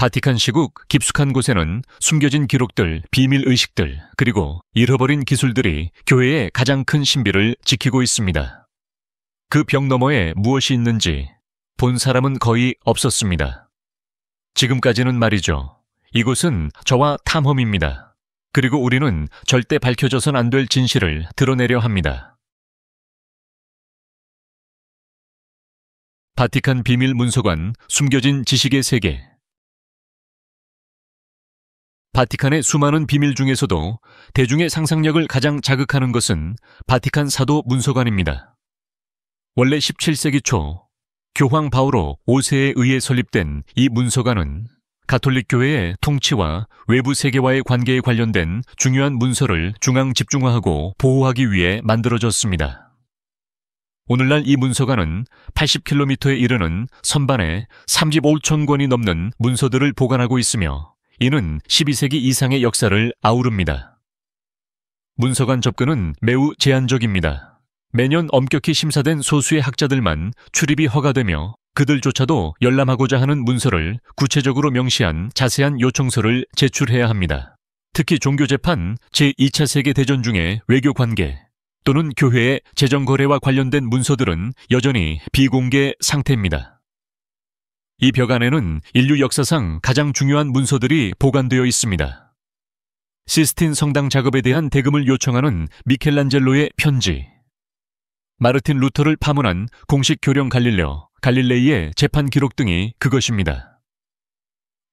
바티칸 시국 깊숙한 곳에는 숨겨진 기록들, 비밀 의식들, 그리고 잃어버린 기술들이 교회의 가장 큰 신비를 지키고 있습니다. 그 벽 너머에 무엇이 있는지 본 사람은 거의 없었습니다. 지금까지는 말이죠. 이곳은 저와 탐험입니다. 그리고 우리는 절대 밝혀져선 안 될 진실을 드러내려 합니다. 바티칸 비밀 문서관, 숨겨진 지식의 세계. 바티칸의 수많은 비밀 중에서도 대중의 상상력을 가장 자극하는 것은 바티칸 사도 문서관입니다. 원래 17세기 초 교황 바오로 5세에 의해 설립된 이 문서관은 가톨릭 교회의 통치와 외부 세계와의 관계에 관련된 중요한 문서를 중앙 집중화하고 보호하기 위해 만들어졌습니다. 오늘날 이 문서관은 80km에 이르는 선반에 35천 권이 넘는 문서들을 보관하고 있으며 이는 12세기 이상의 역사를 아우릅니다. 문서관 접근은 매우 제한적입니다. 매년 엄격히 심사된 소수의 학자들만 출입이 허가되며 그들조차도 열람하고자 하는 문서를 구체적으로 명시한 자세한 요청서를 제출해야 합니다. 특히 종교재판 제2차 세계대전 중의 외교관계 또는 교회의 재정거래와 관련된 문서들은 여전히 비공개 상태입니다. 이 벽 안에는 인류 역사상 가장 중요한 문서들이 보관되어 있습니다. 시스틴 성당 작업에 대한 대금을 요청하는 미켈란젤로의 편지, 마르틴 루터를 파문한 공식 교령 갈릴레이의 재판 기록 등이 그것입니다.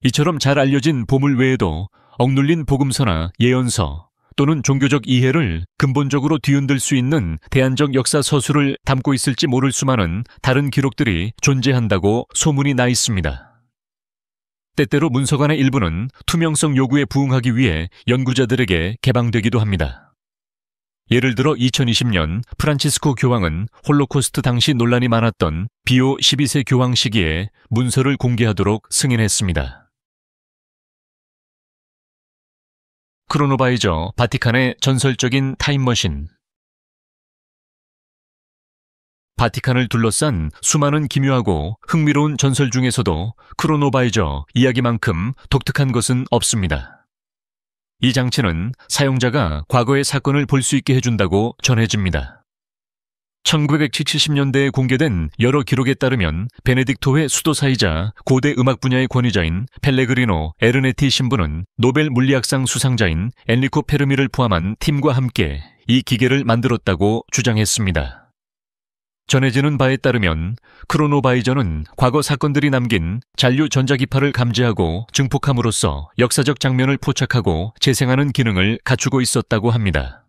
이처럼 잘 알려진 보물 외에도 억눌린 복음서나 예언서 또는 종교적 이해를 근본적으로 뒤흔들 수 있는 대안적 역사 서술을 담고 있을지 모를 수많은 다른 기록들이 존재한다고 소문이 나 있습니다. 때때로 문서관의 일부는 투명성 요구에 부응하기 위해 연구자들에게 개방되기도 합니다. 예를 들어 2020년 프란치스코 교황은 홀로코스트 당시 논란이 많았던 비오 12세 교황 시기에 문서를 공개하도록 승인했습니다. 크로노바이저, 바티칸의 전설적인 타임머신. 바티칸을 둘러싼 수많은 기묘하고 흥미로운 전설 중에서도 크로노바이저 이야기만큼 독특한 것은 없습니다. 이 장치는 사용자가 과거의 사건을 볼 수 있게 해준다고 전해집니다. 1970년대에 공개된 여러 기록에 따르면 베네딕토의 수도사이자 고대 음악 분야의 권위자인 펠레그리노 에르네티 신부는 노벨 물리학상 수상자인 엔리코 페르미를 포함한 팀과 함께 이 기계를 만들었다고 주장했습니다. 전해지는 바에 따르면 크로노바이저는 과거 사건들이 남긴 잔류 전자기파를 감지하고 증폭함으로써 역사적 장면을 포착하고 재생하는 기능을 갖추고 있었다고 합니다.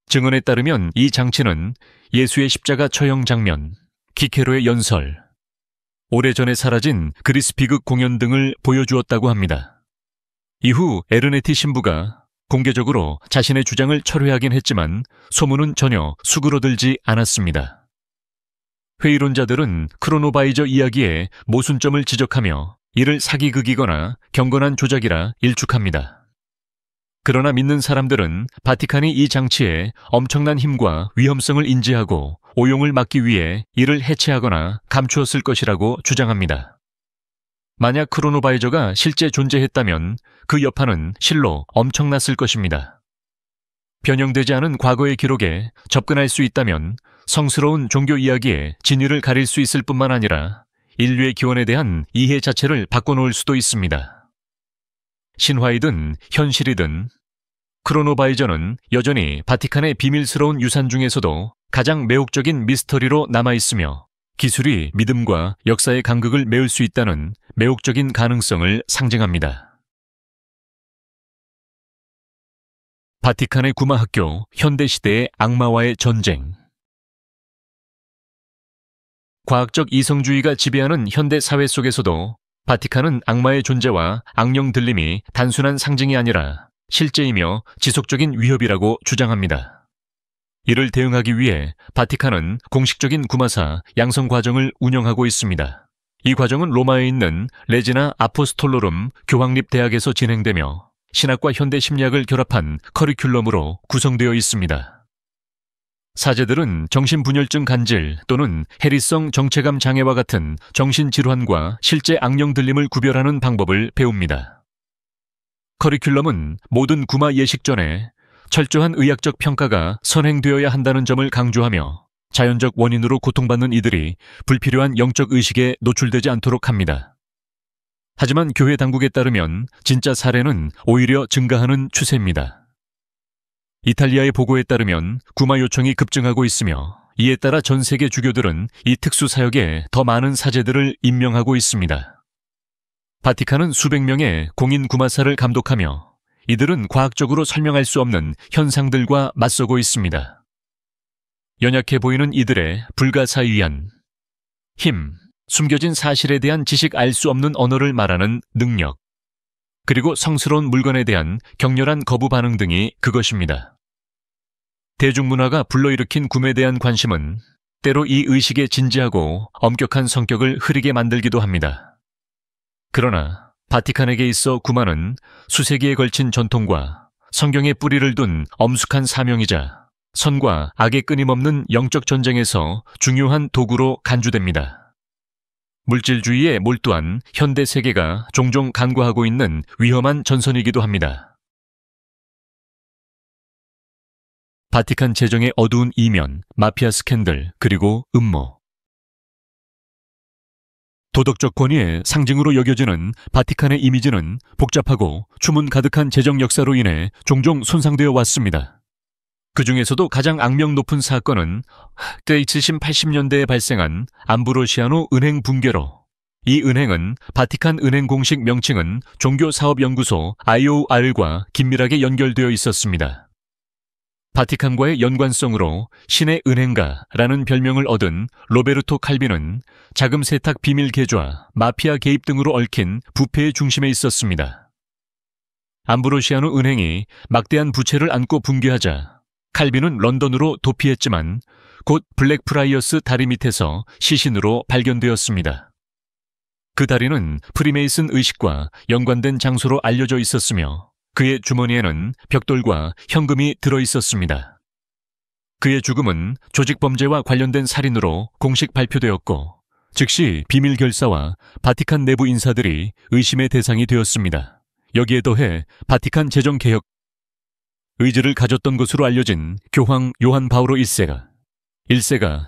증언에 따르면 이 장치는 예수의 십자가 처형 장면, 키케로의 연설, 오래전에 사라진 그리스 비극 공연 등을 보여주었다고 합니다. 이후 에르네티 신부가 공개적으로 자신의 주장을 철회하긴 했지만 소문은 전혀 수그러들지 않았습니다. 회의론자들은 크로노바이저 이야기에 모순점을 지적하며 이를 사기극이거나 경건한 조작이라 일축합니다. 그러나 믿는 사람들은 바티칸이 이 장치에 엄청난 힘과 위험성을 인지하고 오용을 막기 위해 이를 해체하거나 감추었을 것이라고 주장합니다. 만약 크로노바이저가 실제 존재했다면 그 여파는 실로 엄청났을 것입니다. 변형되지 않은 과거의 기록에 접근할 수 있다면 성스러운 종교 이야기의 진위를 가릴 수 있을 뿐만 아니라 인류의 기원에 대한 이해 자체를 바꿔놓을 수도 있습니다. 신화이든 현실이든 크로노바이저는 여전히 바티칸의 비밀스러운 유산 중에서도 가장 매혹적인 미스터리로 남아있으며 기술이 믿음과 역사의 간극을 메울 수 있다는 매혹적인 가능성을 상징합니다. 바티칸의 구마학교, 현대시대의 악마와의 전쟁. 과학적 이성주의가 지배하는 현대 사회 속에서도 바티칸은 악마의 존재와 악령 들림이 단순한 상징이 아니라 실제이며 지속적인 위협이라고 주장합니다. 이를 대응하기 위해 바티칸은 공식적인 구마사 양성 과정을 운영하고 있습니다. 이 과정은 로마에 있는 레지나 아포스톨로룸 교황립 대학에서 진행되며 신학과 현대 심리학을 결합한 커리큘럼으로 구성되어 있습니다. 사제들은 정신분열증 간질 또는 해리성 정체감 장애와 같은 정신질환과 실제 악령 들림을 구별하는 방법을 배웁니다. 커리큘럼은 모든 구마 예식 전에 철저한 의학적 평가가 선행되어야 한다는 점을 강조하며 자연적 원인으로 고통받는 이들이 불필요한 영적 의식에 노출되지 않도록 합니다. 하지만 교회 당국에 따르면 진짜 사례는 오히려 증가하는 추세입니다. 이탈리아의 보고에 따르면 구마 요청이 급증하고 있으며 이에 따라 전 세계 주교들은 이 특수 사역에 더 많은 사제들을 임명하고 있습니다. 바티칸은 수백 명의 공인 구마사를 감독하며 이들은 과학적으로 설명할 수 없는 현상들과 맞서고 있습니다. 연약해 보이는 이들의 불가사의한 힘, 숨겨진 사실에 대한 지식 알 수 없는 언어를 말하는 능력, 그리고 성스러운 물건에 대한 격렬한 거부 반응 등이 그것입니다. 대중문화가 불러일으킨 굼에 대한 관심은 때로 이 의식의 진지하고 엄격한 성격을 흐리게 만들기도 합니다. 그러나 바티칸에게 있어 구마는 수세기에 걸친 전통과 성경에 뿌리를 둔 엄숙한 사명이자 선과 악의 끊임없는 영적 전쟁에서 중요한 도구로 간주됩니다. 물질주의에 몰두한 현대 세계가 종종 간과하고 있는 위험한 전선이기도 합니다. 바티칸 재정의 어두운 이면, 마피아 스캔들, 그리고 음모. 도덕적 권위의 상징으로 여겨지는 바티칸의 이미지는 복잡하고 추문 가득한 재정 역사로 인해 종종 손상되어 왔습니다. 그 중에서도 가장 악명 높은 사건은 70-80년대에 발생한 암브로시아노 은행 붕괴로, 이 은행은 바티칸 은행 공식 명칭은 종교사업연구소 IOR과 긴밀하게 연결되어 있었습니다. 바티칸과의 연관성으로 신의 은행가라는 별명을 얻은 로베르토 칼빈은 자금 세탁 비밀 계좌, 마피아 개입 등으로 얽힌 부패의 중심에 있었습니다. 암브로시아노 은행이 막대한 부채를 안고 붕괴하자 칼빈은 런던으로 도피했지만 곧 블랙프라이어스 다리 밑에서 시신으로 발견되었습니다. 그 다리는 프리메이슨 의식과 연관된 장소로 알려져 있었으며 그의 주머니에는 벽돌과 현금이 들어있었습니다. 그의 죽음은 조직범죄와 관련된 살인으로 공식 발표되었고 즉시 비밀 결사와 바티칸 내부 인사들이 의심의 대상이 되었습니다. 여기에 더해 바티칸 재정개혁 의지를 가졌던 것으로 알려진 교황 요한 바오로 1세가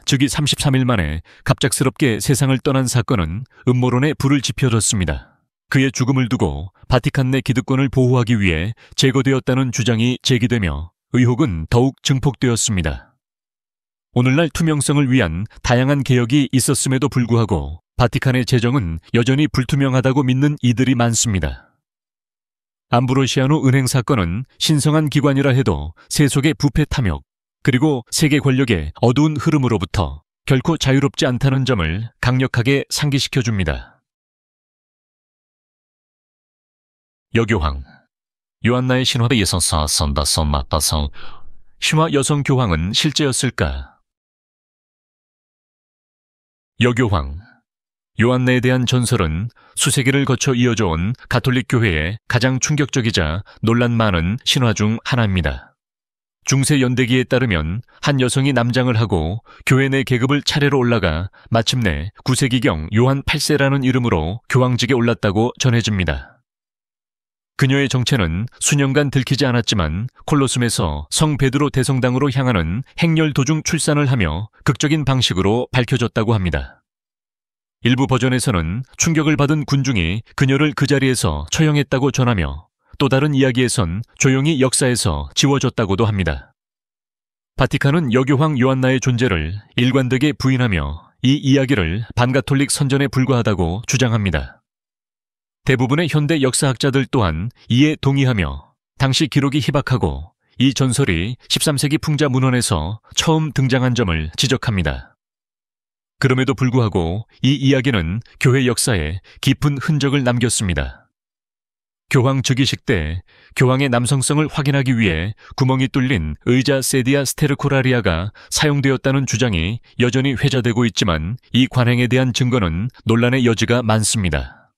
즉위 33일 만에 갑작스럽게 세상을 떠난 사건은 음모론에 불을 지펴졌습니다. 그의 죽음을 두고 바티칸 내 기득권을 보호하기 위해 제거되었다는 주장이 제기되며 의혹은 더욱 증폭되었습니다. 오늘날 투명성을 위한 다양한 개혁이 있었음에도 불구하고 바티칸의 재정은 여전히 불투명하다고 믿는 이들이 많습니다. 암브로시아노 은행 사건은 신성한 기관이라 해도 세속의 부패 탐욕, 그리고 세계 권력의 어두운 흐름으로부터 결코 자유롭지 않다는 점을 강력하게 상기시켜줍니다. 여교황 요한나의 신화에 있어서 선다선 맞다서 신화 여성 교황은 실제였을까? 여교황 요한나에 대한 전설은 수세기를 거쳐 이어져 온 가톨릭 교회의 가장 충격적이자 논란 많은 신화 중 하나입니다. 중세 연대기에 따르면 한 여성이 남장을 하고 교회 내 계급을 차례로 올라가 마침내 9세기경 요한 8세라는 이름으로 교황직에 올랐다고 전해집니다. 그녀의 정체는 수년간 들키지 않았지만 콜로숨에서 성 베드로 대성당으로 향하는 행렬 도중 출산을 하며 극적인 방식으로 밝혀졌다고 합니다. 일부 버전에서는 충격을 받은 군중이 그녀를 그 자리에서 처형했다고 전하며 또 다른 이야기에선 조용히 역사에서 지워졌다고도 합니다. 바티칸은 여교황 요한나의 존재를 일관되게 부인하며 이 이야기를 반가톨릭 선전에 불과하다고 주장합니다. 대부분의 현대 역사학자들 또한 이에 동의하며 당시 기록이 희박하고 이 전설이 13세기 풍자 문헌에서 처음 등장한 점을 지적합니다. 그럼에도 불구하고 이 이야기는 교회 역사에 깊은 흔적을 남겼습니다. 교황 즉위식 때 교황의 남성성을 확인하기 위해 구멍이 뚫린 의자 세디아 스테르코라리아가 사용되었다는 주장이 여전히 회자되고 있지만 이 관행에 대한 증거는 논란의 여지가 많습니다.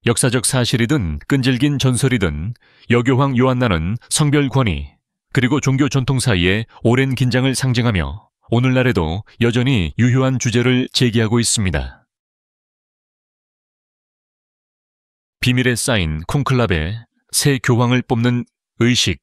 역사적 사실이든 끈질긴 전설이든 여교황 요한나는 성별 권위, 그리고 종교 전통 사이에 오랜 긴장을 상징하며 오늘날에도 여전히 유효한 주제를 제기하고 있습니다. 비밀에 쌓인 콘클라베, 새 교황을 뽑는 의식.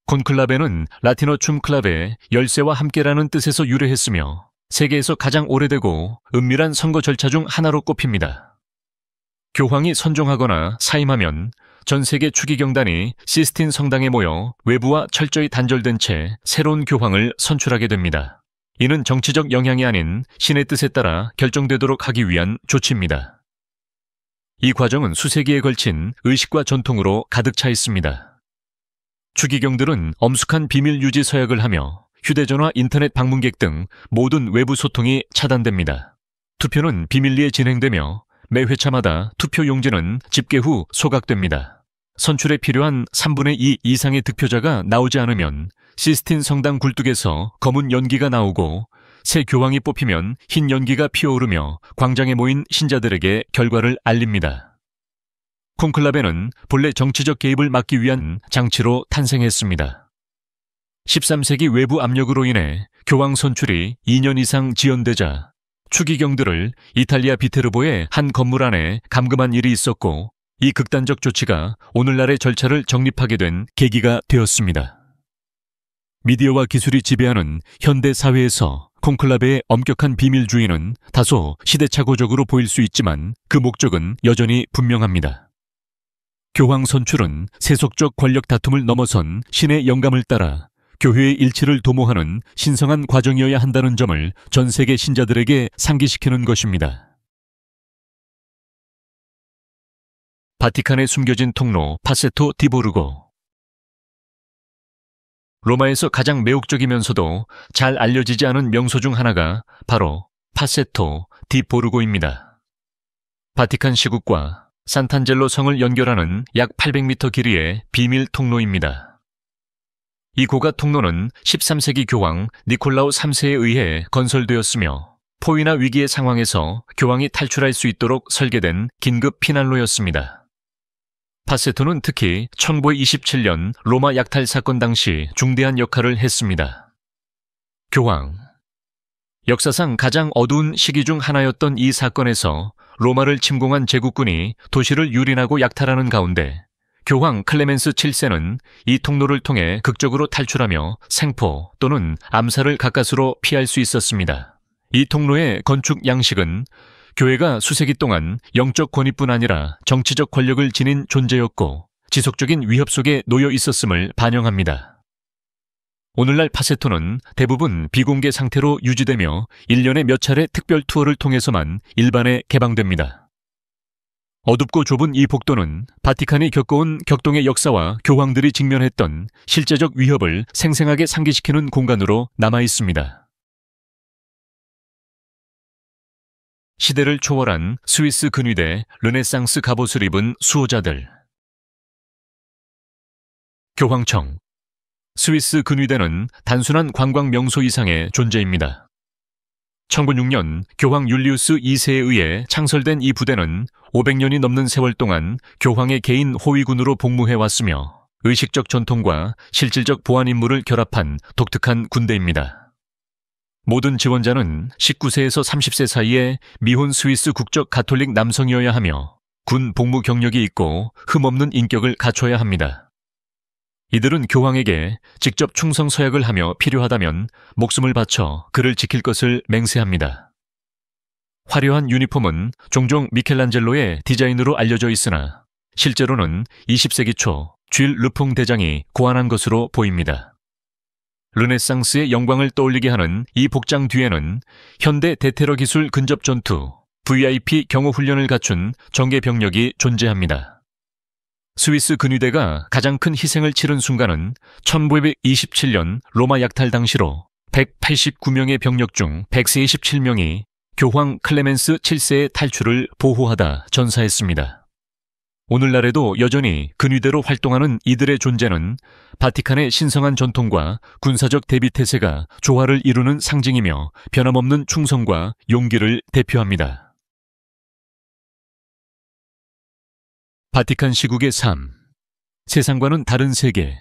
콘클라베는 라틴어 춤클라베, 열쇠와 함께라는 뜻에서 유래했으며 세계에서 가장 오래되고 은밀한 선거 절차 중 하나로 꼽힙니다. 교황이 선종하거나 사임하면 전 세계 추기경단이 시스틴 성당에 모여 외부와 철저히 단절된 채 새로운 교황을 선출하게 됩니다. 이는 정치적 영향이 아닌 신의 뜻에 따라 결정되도록 하기 위한 조치입니다. 이 과정은 수세기에 걸친 의식과 전통으로 가득 차 있습니다. 추기경들은 엄숙한 비밀 유지 서약을 하며 휴대전화, 인터넷 방문객 등 모든 외부 소통이 차단됩니다. 투표는 비밀리에 진행되며 매 회차마다 투표 용지는 집계 후 소각됩니다. 선출에 필요한 3분의 2 이상의 득표자가 나오지 않으면 시스틴 성당 굴뚝에서 검은 연기가 나오고 새 교황이 뽑히면 흰 연기가 피어오르며 광장에 모인 신자들에게 결과를 알립니다. 콘클라베는 본래 정치적 개입을 막기 위한 장치로 탄생했습니다. 13세기 외부 압력으로 인해 교황 선출이 2년 이상 지연되자 추기경들을 이탈리아 비테르보의 한 건물 안에 감금한 일이 있었고 이 극단적 조치가 오늘날의 절차를 정립하게 된 계기가 되었습니다. 미디어와 기술이 지배하는 현대 사회에서 콘클라베의 엄격한 비밀주의는 다소 시대착오적으로 보일 수 있지만 그 목적은 여전히 분명합니다. 교황 선출은 세속적 권력 다툼을 넘어선 신의 영감을 따라 교회의 일치를 도모하는 신성한 과정이어야 한다는 점을 전 세계 신자들에게 상기시키는 것입니다. 바티칸에 숨겨진 통로 파세토 디 보르고. 로마에서 가장 매혹적이면서도 잘 알려지지 않은 명소 중 하나가 바로 파세토 디 보르고입니다. 바티칸 시국과 산탄젤로 성을 연결하는 약 800m 길이의 비밀 통로입니다. 이 고가 통로는 13세기 교황 니콜라우 3세에 의해 건설되었으며 포위나 위기의 상황에서 교황이 탈출할 수 있도록 설계된 긴급 피난로였습니다. 파세토는 특히 1927년 로마 약탈 사건 당시 중대한 역할을 했습니다. 교황. 역사상 가장 어두운 시기 중 하나였던 이 사건에서 로마를 침공한 제국군이 도시를 유린하고 약탈하는 가운데 교황 클레멘스 7세는 이 통로를 통해 극적으로 탈출하며 생포 또는 암살을 가까스로 피할 수 있었습니다. 이 통로의 건축 양식은 교회가 수세기 동안 영적 권위뿐 아니라 정치적 권력을 지닌 존재였고 지속적인 위협 속에 놓여 있었음을 반영합니다. 오늘날 파세토는 대부분 비공개 상태로 유지되며 1년에 몇 차례 특별 투어를 통해서만 일반에 개방됩니다. 어둡고 좁은 이 복도는 바티칸이 겪어온 격동의 역사와 교황들이 직면했던 실제적 위협을 생생하게 상기시키는 공간으로 남아 있습니다. 시대를 초월한 스위스 근위대 르네상스 갑옷을 입은 수호자들. 교황청. 스위스 근위대는 단순한 관광 명소 이상의 존재입니다. 1906년 교황 율리우스 2세에 의해 창설된 이 부대는 500년이 넘는 세월 동안 교황의 개인 호위군으로 복무해왔으며 의식적 전통과 실질적 보안 임무를 결합한 독특한 군대입니다. 모든 지원자는 19세에서 30세 사이에 미혼 스위스 국적 가톨릭 남성이어야 하며 군 복무 경력이 있고 흠없는 인격을 갖춰야 합니다. 이들은 교황에게 직접 충성 서약을 하며 필요하다면 목숨을 바쳐 그를 지킬 것을 맹세합니다. 화려한 유니폼은 종종 미켈란젤로의 디자인으로 알려져 있으나 실제로는 20세기 초 쥘 르퐁 대장이 고안한 것으로 보입니다. 르네상스의 영광을 떠올리게 하는 이 복장 뒤에는 현대 대테러 기술 근접 전투, VIP 경호 훈련을 갖춘 정예 병력이 존재합니다. 스위스 근위대가 가장 큰 희생을 치른 순간은 1927년 로마 약탈 당시로 189명의 병력 중 137명이 교황 클레멘스 7세의 탈출을 보호하다 전사했습니다. 오늘날에도 여전히 근위대로 활동하는 이들의 존재는 바티칸의 신성한 전통과 군사적 대비태세가 조화를 이루는 상징이며 변함없는 충성과 용기를 대표합니다. 바티칸 시국의 삶. 세상과는 다른 세계.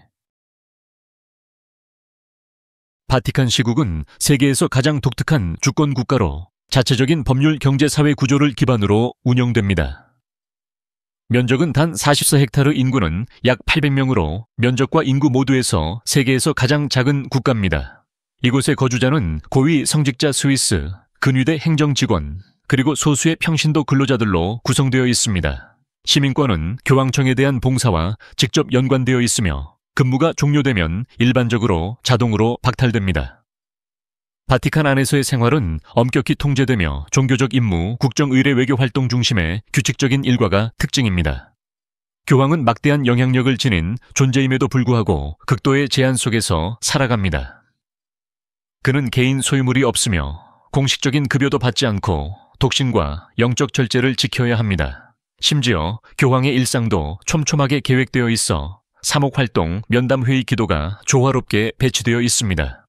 바티칸 시국은 세계에서 가장 독특한 주권 국가로 자체적인 법률 경제 사회 구조를 기반으로 운영됩니다. 면적은 단 44헥타르, 인구는 약 800명으로 면적과 인구 모두에서 세계에서 가장 작은 국가입니다. 이곳의 거주자는 고위 성직자 스위스, 근위대 행정직원, 그리고 소수의 평신도 근로자들로 구성되어 있습니다. 시민권은 교황청에 대한 봉사와 직접 연관되어 있으며 근무가 종료되면 일반적으로 자동으로 박탈됩니다. 바티칸 안에서의 생활은 엄격히 통제되며 종교적 임무, 국정 의례 외교 활동 중심의 규칙적인 일과가 특징입니다. 교황은 막대한 영향력을 지닌 존재임에도 불구하고 극도의 제한 속에서 살아갑니다. 그는 개인 소유물이 없으며 공식적인 급여도 받지 않고 독신과 영적 절제를 지켜야 합니다. 심지어 교황의 일상도 촘촘하게 계획되어 있어 사목활동, 면담회의 기도가 조화롭게 배치되어 있습니다.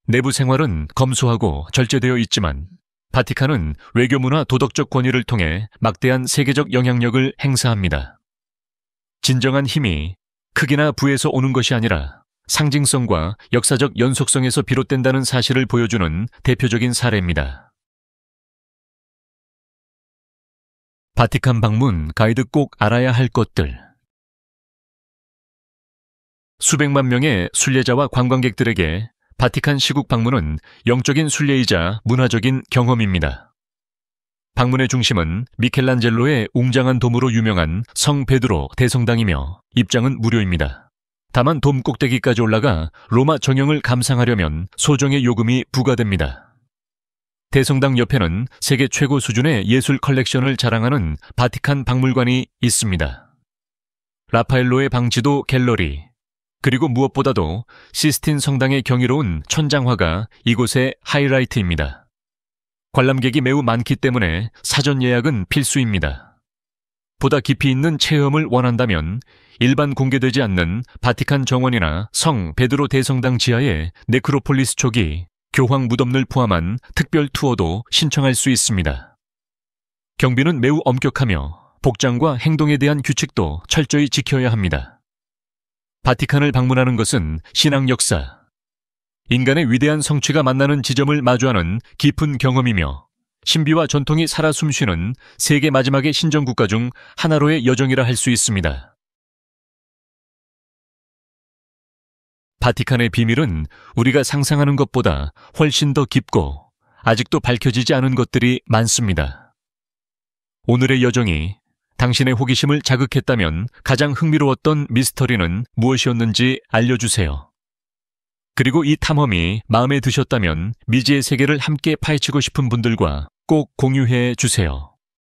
내부 생활은 검소하고 절제되어 있지만 바티칸은 외교문화 도덕적 권위를 통해 막대한 세계적 영향력을 행사합니다. 진정한 힘이 크기나 부에서 오는 것이 아니라 상징성과 역사적 연속성에서 비롯된다는 사실을 보여주는 대표적인 사례입니다. 바티칸 방문 가이드 꼭 알아야 할 것들. 수백만 명의 순례자와 관광객들에게 바티칸 시국 방문은 영적인 순례이자 문화적인 경험입니다. 방문의 중심은 미켈란젤로의 웅장한 돔으로 유명한 성 베드로 대성당이며 입장은 무료입니다. 다만 돔 꼭대기까지 올라가 로마 정형을 감상하려면 소정의 요금이 부과됩니다. 대성당 옆에는 세계 최고 수준의 예술 컬렉션을 자랑하는 바티칸 박물관이 있습니다. 라파엘로의 방지도 갤러리, 그리고 무엇보다도 시스틴 성당의 경이로운 천장화가 이곳의 하이라이트입니다. 관람객이 매우 많기 때문에 사전 예약은 필수입니다. 보다 깊이 있는 체험을 원한다면 일반 공개되지 않는 바티칸 정원이나 성 베드로 대성당 지하의 네크로폴리스 초기 교황 무덤을 포함한 특별 투어도 신청할 수 있습니다. 경비는 매우 엄격하며 복장과 행동에 대한 규칙도 철저히 지켜야 합니다. 바티칸을 방문하는 것은 신앙 역사, 인간의 위대한 성취가 만나는 지점을 마주하는 깊은 경험이며 신비와 전통이 살아 숨쉬는 세계 마지막의 신정국가 중 하나로의 여정이라 할 수 있습니다. 바티칸의 비밀은 우리가 상상하는 것보다 훨씬 더 깊고 아직도 밝혀지지 않은 것들이 많습니다. 오늘의 여정이 당신의 호기심을 자극했다면 가장 흥미로웠던 미스터리는 무엇이었는지 알려주세요. 그리고 이 탐험이 마음에 드셨다면 미지의 세계를 함께 파헤치고 싶은 분들과 꼭 공유해 주세요.